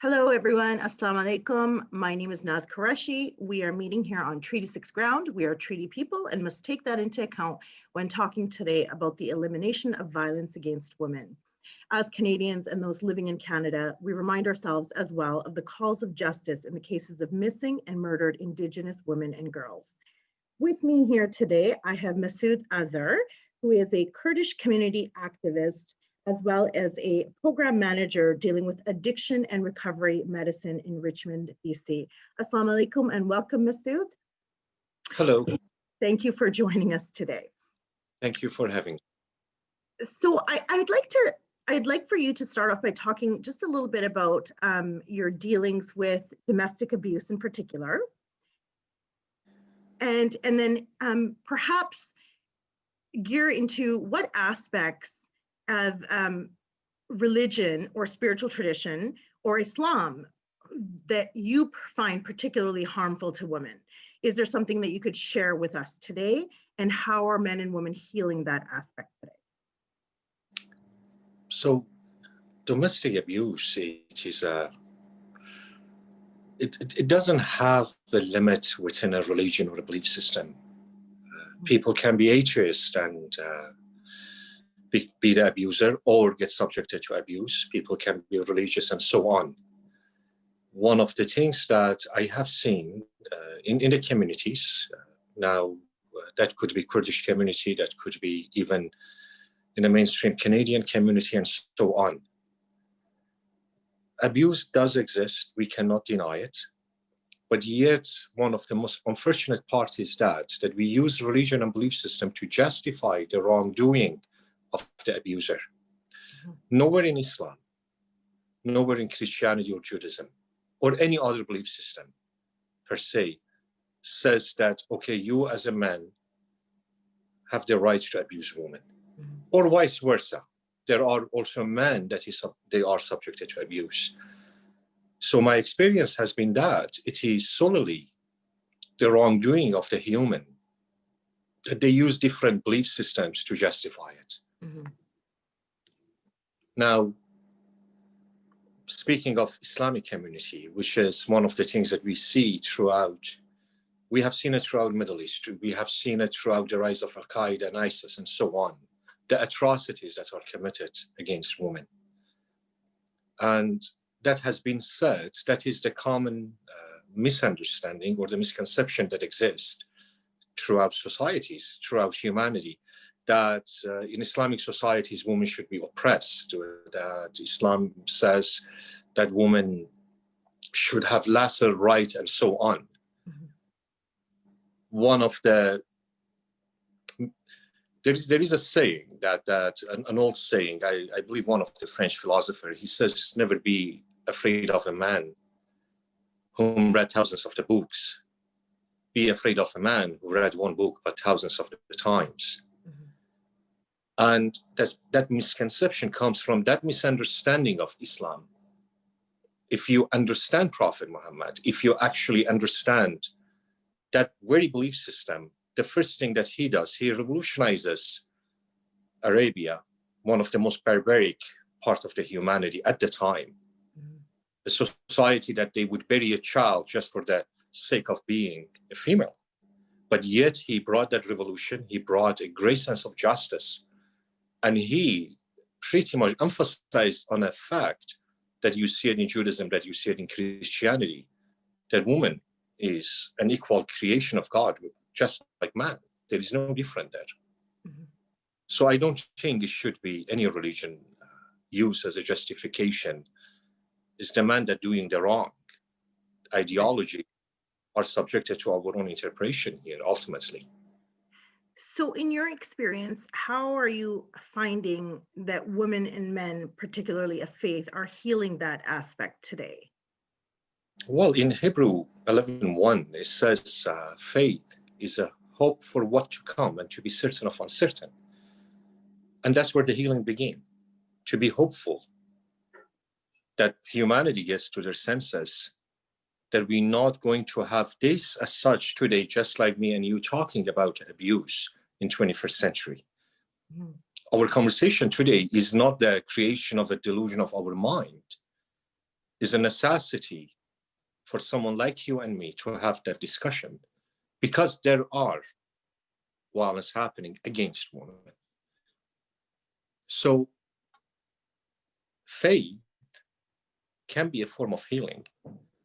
Hello, everyone. Assalamu alaikum. My name is Naz Qureshi. We are meeting here on Treaty 6 ground. We are treaty people and must take that into account when talking today about the elimination of violence against women. As Canadians and those living in Canada, we remind ourselves as well of the calls of justice in the cases of missing and murdered Indigenous women and girls. With me here today, I have Masood Azhar, who is a Kurdish community activist, as well as a program manager dealing with addiction and recovery medicine in Richmond, BC. Assalamu alaikum and welcome, Masood. Hello. Thank you for joining us today. Thank you for having me. So I'd like for you to start off by talking just a little bit about your dealings with domestic abuse in particular, and then perhaps gear into what aspects of religion or spiritual tradition or Islam that you find particularly harmful to women. Is there something that you could share with us today, and how are men and women healing that aspect today? So domestic abuse, it doesn't have a limit within a religion or a belief system. People can be atheist and be the abuser or get subjected to abuse. People can be religious and so on. One of the things that I have seen in the communities now, that could be Kurdish community, that could be even in the mainstream Canadian community and so on. Abuse does exist, we cannot deny it. But yet, one of the most unfortunate parts is that we use religion and belief system to justify the wrongdoing of the abuser. Nowhere in Islam, nowhere in Christianity or Judaism, or any other belief system per se, says that, okay, you as a man have the right to abuse women, or vice versa. There are also men that they are subjected to abuse. So my experience has been that it is solely the wrongdoing of the human, that they use different belief systems to justify it. Now, speaking of Islamic community, which is one of the things that we see throughout, we have seen it throughout the Middle East, we have seen it throughout the rise of Al-Qaeda and ISIS and so on, the atrocities that are committed against women. And that has been said, that is the common misunderstanding or the misconception that exists throughout societies, throughout humanity, that in Islamic societies, women should be oppressed, that Islam says that women should have lesser rights and so on. One of the, there is a saying that an old saying, I believe one of the French philosophers, he says, never be afraid of a man whom read thousands of the books. Be afraid of a man who read one book but thousands of the times. And that misconception comes from that misunderstanding of Islam. If you understand Prophet Muhammad, if you actually understand that very belief system, the first thing that he does, he revolutionizes Arabia, one of the most barbaric parts of the humanity at the time. A society that they would bury a child just for the sake of being a female. But yet he brought that revolution, he brought a great sense of justice. And he pretty much emphasized on a fact that you see it in Judaism, that you see it in Christianity, that woman is an equal creation of God, just like man. There is no different there. So I don't think it should be any religion used as a justification. It's the man that doing the wrong. Ideology are subjected to our own interpretation here, ultimately. So in your experience, how are you finding that women and men, particularly of faith, are healing that aspect today? Well, in Hebrew 11:1, it says faith is a hope for what to come and to be certain of uncertain. And that's where the healing begins, to be hopeful that humanity gets to their senses, that we're not going to have this as such today, just like me and you talking about abuse in 21st century. Our conversation today is not the creation of a delusion of our mind. is a necessity for someone like you and me to have that discussion, because there are violence happening against women. So faith can be a form of healing,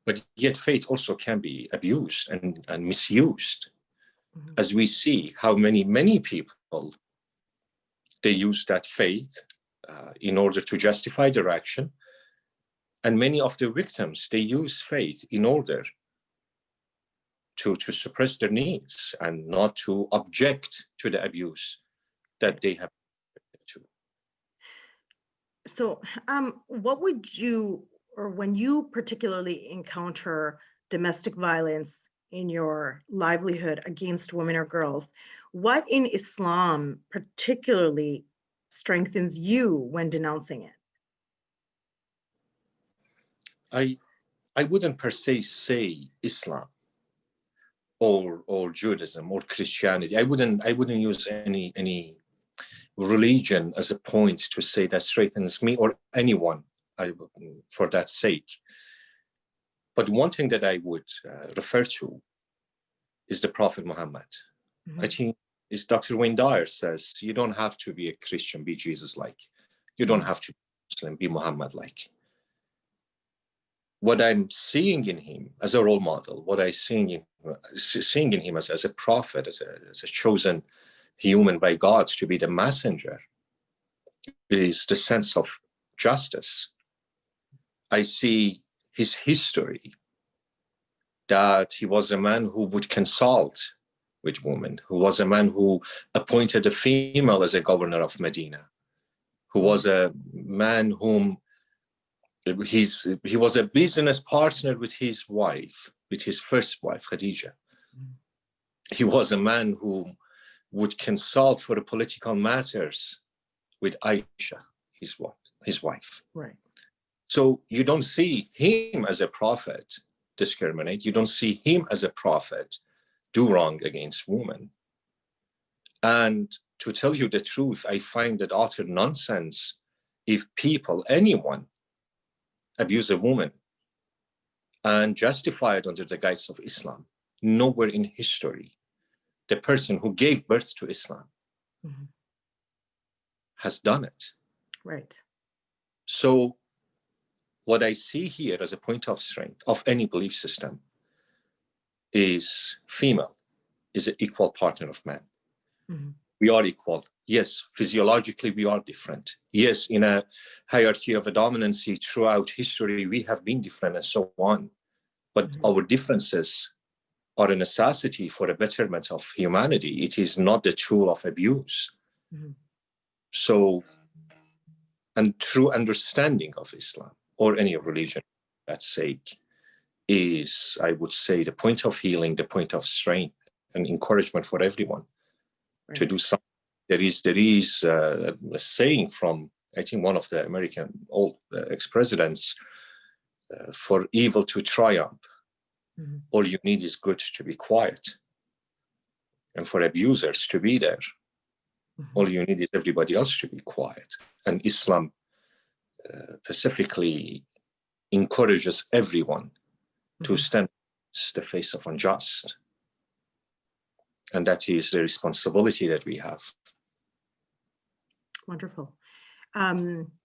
but yet faith also can be abused and misused. Mm-hmm. As we see how many people, they use that faith in order to justify their action. And many of the victims, they use faith in order to suppress their needs and not to object to the abuse that they have to. So what would you, or when you particularly encounter domestic violence in your livelihood against women or girls, what in Islam particularly strengthens you when denouncing it? I wouldn't per se say Islam or Judaism or Christianity. I wouldn't use any religion as a point to say that strengthens me or anyone for that sake. But one thing that I would refer to is the Prophet Muhammad. Mm-hmm. I think is Dr. Wayne Dyer says, you don't have to be a Christian, be Jesus-like. You don't have to be Muslim, be Muhammad-like. What I'm seeing in him as a role model, what I seeing in him as a prophet, as a chosen human by God to be the messenger, is the sense of justice. I see his history, that he was a man who would consult with women, who was a man who appointed a female as a governor of Medina, who was a man whom he was a business partner with his wife, with his first wife, Khadija. He was a man who would consult for the political matters with Aisha, his wife. Right. So you don't see him as a prophet discriminate. You don't see him as a prophet do wrong against women. And to tell you the truth, I find that utter nonsense if people, anyone, abuse a woman and justify it under the guise of Islam. Nowhere in history, the person who gave birth to Islam mm-hmm. has done it. Right. So what I see here as a point of strength of any belief system is female is an equal partner of man. Mm-hmm. We are equal. Yes, physiologically we are different. Yes, in a hierarchy of a dominancy throughout history, we have been different and so on. But mm-hmm. our differences are a necessity for the betterment of humanity. It is not the tool of abuse. Mm-hmm. So, and true understanding of Islam or any religion, for that sake, is, I would say, the point of healing, the point of strength and encouragement for everyone right. to do something. There is a saying from, I think, one of the American old ex-presidents, for evil to triumph, mm-hmm. all you need is good to be quiet. And for abusers to be there, mm-hmm. all you need is everybody else to be quiet. And Islam specifically encourages everyone mm-hmm. to stand against the face of unjust. And that is the responsibility that we have. Wonderful.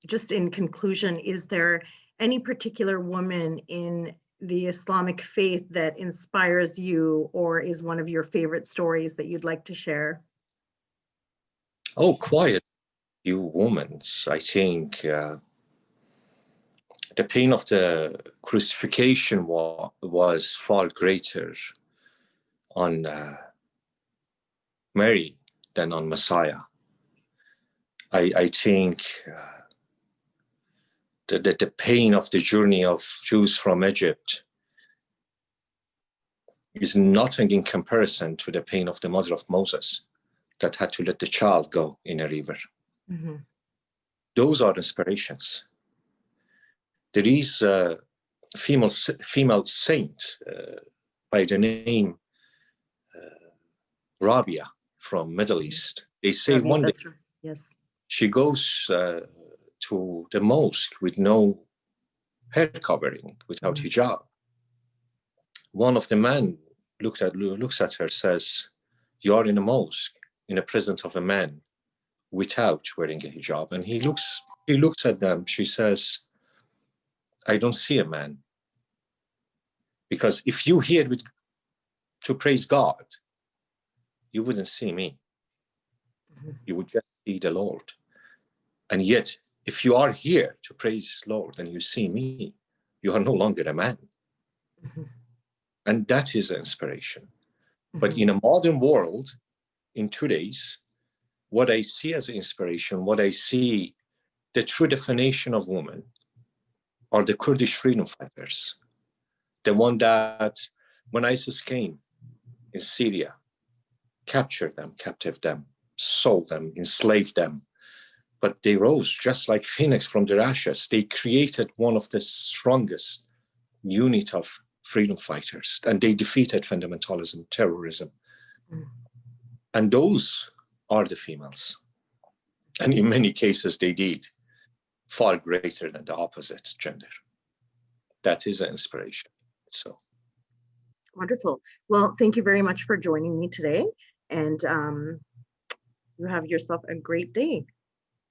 Just in conclusion, is there any particular woman in the Islamic faith that inspires you or is one of your favorite stories that you'd like to share? Oh, quite a few women. I think the pain of the crucifixion was far greater on Mary than on Messiah. I think that the pain of the journey of Jews from Egypt is nothing in comparison to the pain of the mother of Moses that had to let the child go in a river. Mm-hmm. Those are inspirations. There is a female saint by the name Rabia from Middle East. They say one day right. Yes. she goes to the mosque with no hair covering, without hijab. One of the men looks at her, says, "You are in a mosque, in the presence of a man without wearing a hijab." And she looks at them, she says, "I don't see a man. Because if you here to praise God, you wouldn't see me. You would just see the Lord. And yet, if you are here to praise Lord and you see me, you are no longer a man." And that is an inspiration. But in a modern world, in today's, what I see as inspiration, what I see, the true definition of woman are the Kurdish freedom fighters. The one that, when ISIS came in Syria, captured them, captive them, sold them, enslaved them. But they rose just like Phoenix from their ashes. They created one of the strongest unit of freedom fighters, and they defeated fundamentalism, terrorism. And those are the females. And in many cases, they did far greater than the opposite gender. That is an inspiration. So. Wonderful. Well, thank you very much for joining me today. And you have yourself a great day.